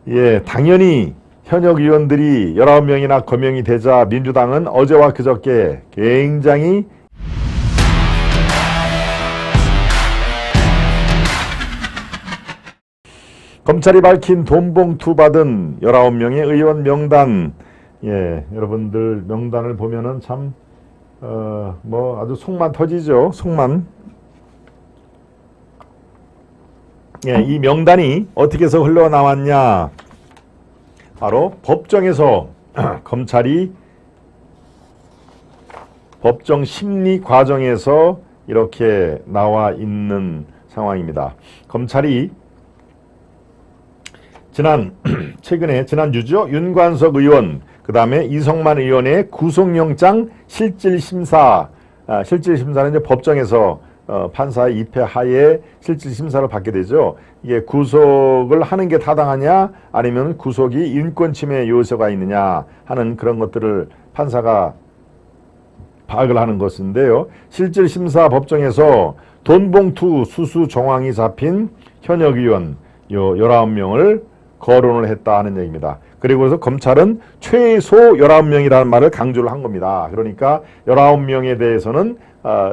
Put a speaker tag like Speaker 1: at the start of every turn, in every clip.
Speaker 1: 예, 당연히 현역 의원들이 19명이나 거명이 되자 민주당은 어제와 그저께 굉장히 검찰이 밝힌 돈봉투 받은 19명의 의원 명단, 예, 여러분들 명단을 보면은 참 뭐 아주 속만 터지죠. 속만. 예, 이 명단이 어떻게 해서 흘러나왔냐? 바로 법정에서 검찰이 법정 심리 과정에서 이렇게 나와 있는 상황입니다. 검찰이 지난주죠. 윤관석 의원, 그 다음에 이성만 의원의 구속영장 실질심사는 이제 법정에서 판사의 입회하에 실질심사를 받게 되죠. 이게 구속을 하는 게 타당하냐 아니면 구속이 인권침해 요소가 있느냐 하는 그런 것들을 판사가 파악을 하는 것인데요. 실질심사 법정에서 돈봉투 수수 정황이 잡힌 현역 의원 19명을 거론을 했다 하는 얘기입니다. 그리고 그래서 검찰은 최소 19명이라는 말을 강조를 한 겁니다. 그러니까 19명에 대해서는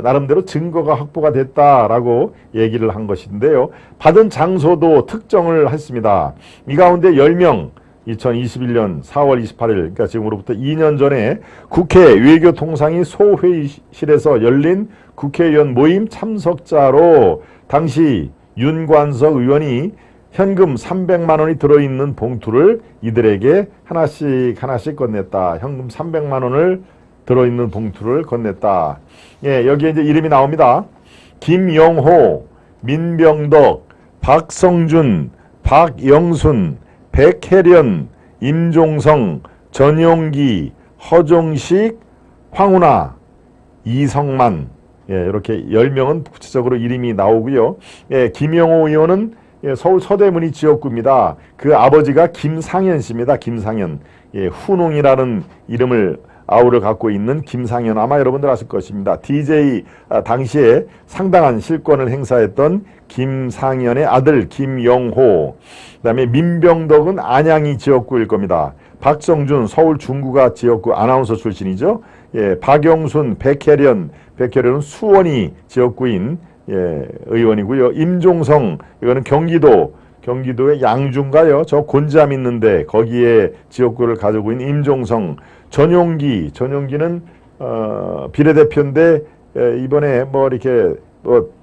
Speaker 1: 나름대로 증거가 확보가 됐다라고 얘기를 한 것인데요. 받은 장소도 특정을 했습니다. 이 가운데 10명 2021년 4월 28일 그러니까 지금으로부터 2년 전에 국회 외교통상위 소회의실에서 열린 국회의원 모임 참석자로 당시 윤관석 의원이 현금 300만 원이 들어있는 봉투를 이들에게 하나씩 건넸다. 현금 300만 원을 들어있는 봉투를 건넸다. 예, 여기에 이제 이름이 나옵니다. 김영호, 민병덕, 박성준, 박영순, 백혜련, 임종성, 전용기, 허종식, 황운하, 이성만. 예, 이렇게 10명은 구체적으로 이름이 나오고요. 예, 김영호 의원은 서울 서대문이 지역구입니다. 그 아버지가 김상현 씨입니다. 김상현. 예, 훈웅이라는 이름을 아우를 갖고 있는 김상현. 아마 여러분들 아실 것입니다. DJ 당시에 상당한 실권을 행사했던 김상현의 아들 김영호. 그 다음에 민병덕은 안양이 지역구일 겁니다. 박성준 서울 중구가 지역구 아나운서 출신이죠. 예, 박영순, 백혜련은 수원이 지역구인 예, 의원이고요. 임종성 이거는 경기도의 양주인가요? 저 곤지암 있는데 거기에 지역구를 가지고 있는 임종성. 전용기는 비례대표인데 이번에 뭐 이렇게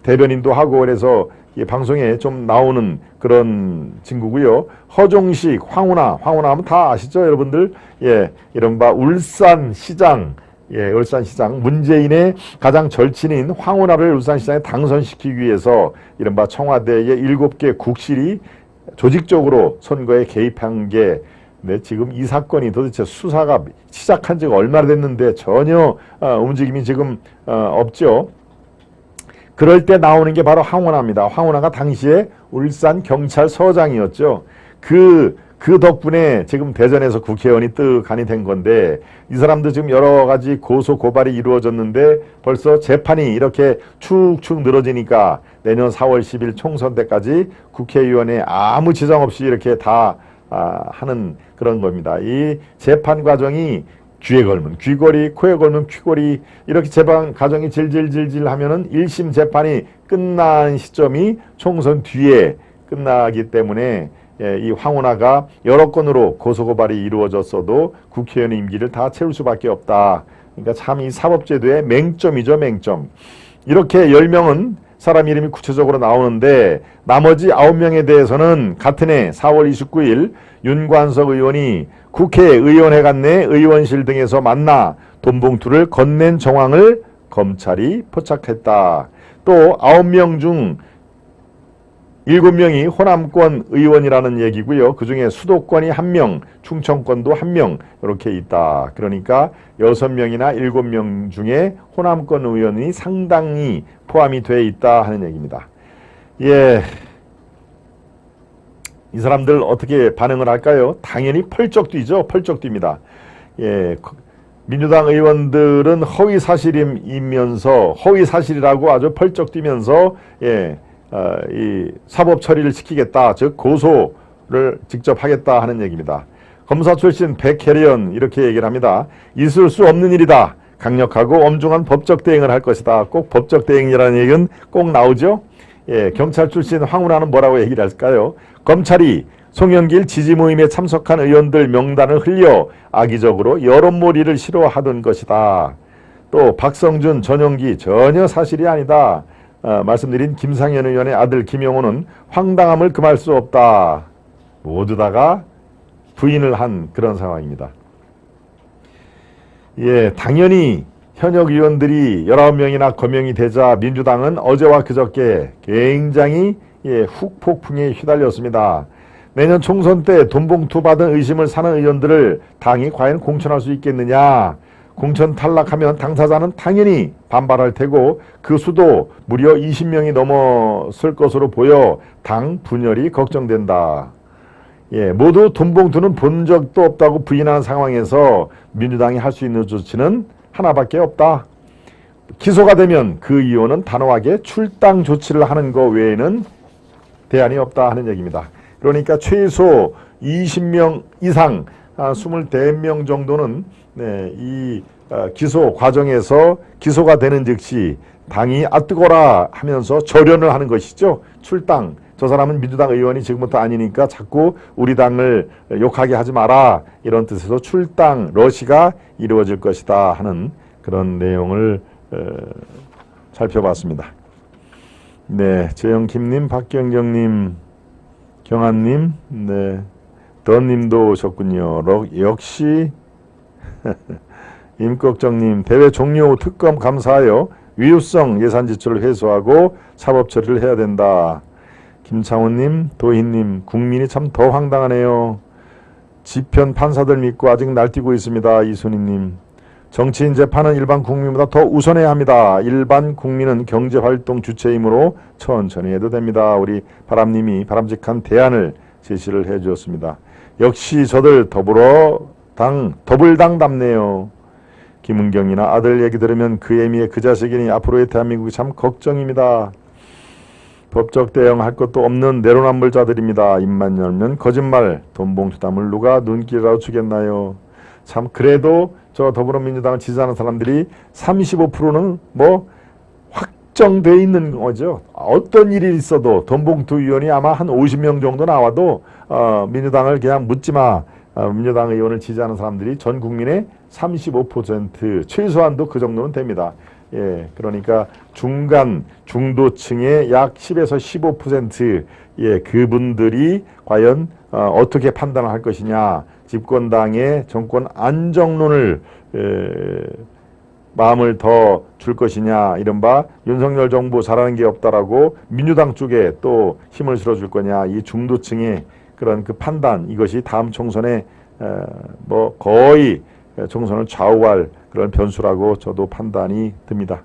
Speaker 1: 대변인도 하고 그래서 이 방송에 좀 나오는 그런 친구고요. 허종식, 황운하 하면 다 아시죠, 여러분들? 예, 이른바 울산시장. 예, 울산시장 문재인의 가장 절친인 황운하를 울산시장에 당선시키기 위해서 이른바 청와대의 7개 국실이 조직적으로 선거에 개입한 게 지금 이 사건이 도대체 수사가 시작한 지가 얼마나 됐는데 전혀 움직임이 지금 없죠. 그럴 때 나오는 게 바로 황운하입니다. 황운하가 당시에 울산경찰서장이었죠. 그 덕분에 지금 대전에서 국회의원이 뜨간이 된 건데 이 사람도 지금 여러 가지 고소 고발이 이루어졌는데 벌써 재판이 이렇게 축축 늘어지니까 내년 4월 10일 총선 때까지 국회의원에 아무 지장 없이 이렇게 다 하는 그런 겁니다. 이 재판 과정이 귀에 걸면 귀걸이, 코에 걸면 귀걸이 이렇게 재판 과정이 질질질질 하면은 1심 재판이 끝난 시점이 총선 뒤에 끝나기 때문에 예, 이 황운하가 여러 건으로 고소고발이 이루어졌어도 국회의원 임기를 다 채울 수밖에 없다. 그러니까 참 이 사법제도의 맹점이죠, 맹점. 이렇게 10명은 사람 이름이 구체적으로 나오는데 나머지 9명에 대해서는 같은 해 4월 29일 윤관석 의원이 국회의원회관 내 의원실 등에서 만나 돈봉투를 건넨 정황을 검찰이 포착했다. 또 9명 중 7명이 호남권 의원이라는 얘기고요. 그 중에 수도권이 1명, 충청권도 1명 이렇게 있다. 그러니까 6명이나 7명 중에 호남권 의원이 상당히 포함이 돼 있다 하는 얘기입니다. 예, 이 사람들 어떻게 반응을 할까요? 당연히 펄쩍 뛰죠. 펄쩍 뜁니다. 예, 민주당 의원들은 허위 사실이라고 아주 펄쩍 뛰면서 예, 이 사법 처리를 시키겠다. 즉 고소 투표를 직접 하겠다 하는 얘기입니다. 검사 출신 백혜련 이렇게 얘기를 합니다. 있을 수 없는 일이다. 강력하고 엄중한 법적 대응을 할 것이다. 꼭 법적 대응이라는 얘기는 꼭 나오죠. 예, 경찰 출신 황운하는 뭐라고 얘기를 할까요? 검찰이 송영길 지지 모임에 참석한 의원들 명단을 흘려 악의적으로 여론몰이를 시도하던 것이다. 또 박성준, 전용기 전혀 사실이 아니다. 말씀드린 김상현 의원의 아들 김영호는 황당함을 금할 수 없다. 모두 다가 부인을 한 그런 상황입니다. 예, 당연히 현역 의원들이 19명이나 거명이 되자 민주당은 어제와 그저께 굉장히 후폭풍에 휘달렸습니다. 내년 총선 때 돈봉투 받은 의심을 사는 의원들을 당이 과연 공천할 수 있겠느냐. 공천 탈락하면 당사자는 당연히 반발할 테고 그 수도 무려 20명이 넘었을 것으로 보여 당 분열이 걱정된다. 예, 모두 돈봉투는 본 적도 없다고 부인하는 상황에서 민주당이 할 수 있는 조치는 하나밖에 없다. 기소가 되면 그 의원은 단호하게 출당 조치를 하는 것 외에는 대안이 없다 하는 얘기입니다. 그러니까 최소 20명 이상 24명 정도는 이 기소 과정에서 기소가 되는 즉시 당이 뜨거라 하면서 절연을 하는 것이죠. 출당. 저 사람은 민주당 의원이 지금부터 아니니까 자꾸 우리 당을 욕하게 하지 마라. 이런 뜻에서 출당 러시가 이루어질 것이다 하는 그런 내용을 살펴봤습니다. 네, 재영킴님, 박경정님, 경한님, 네, 던님도 오셨군요. 역시 임꺽정님, 대회 종료 후 특검 감사하여 위유성 예산 지출을 회수하고 사법 처리를 해야 된다. 김창훈님, 도희님, 국민이 참 더 황당하네요. 지편 판사들 믿고 아직 날뛰고 있습니다. 이순희님, 정치인 재판은 일반 국민보다 더 우선해야 합니다. 일반 국민은 경제활동 주체이므로 천천히 해도 됩니다. 우리 바람님이 바람직한 대안을 제시를 해 주었습니다. 역시 저들 더불당답네요. 김은경이나 아들 얘기 들으면 그 애미의 그 자식이니 앞으로의 대한민국이 참 걱정입니다. 법적 대응할 것도 없는 내로남불자들입니다. 입만 열면 거짓말, 돈봉투 담을 누가 눈길이라도 주겠나요? 참 그래도 저 더불어민주당을 지지하는 사람들이 35%는 뭐 확정돼 있는 거죠. 어떤 일이 있어도 돈봉투 의원이 아마 한 50명 정도 나와도 민주당을 그냥 묻지마. 민주당 의원을 지지하는 사람들이 전 국민의 35% 최소한도 그 정도는 됩니다. 예, 그러니까 중도층의 약 10에서 15% 예, 그분들이 과연 어떻게 판단을 할 것이냐. 집권당의 정권 안정론을 마음을 더 줄 것이냐. 이른바 윤석열 정부 잘하는 게 없다라고 민주당 쪽에 또 힘을 실어줄 거냐. 이 중도층의 그런 그 판단, 이것이 다음 총선에 뭐 거의 총선을 좌우할 그런 변수라고 저도 판단이 듭니다.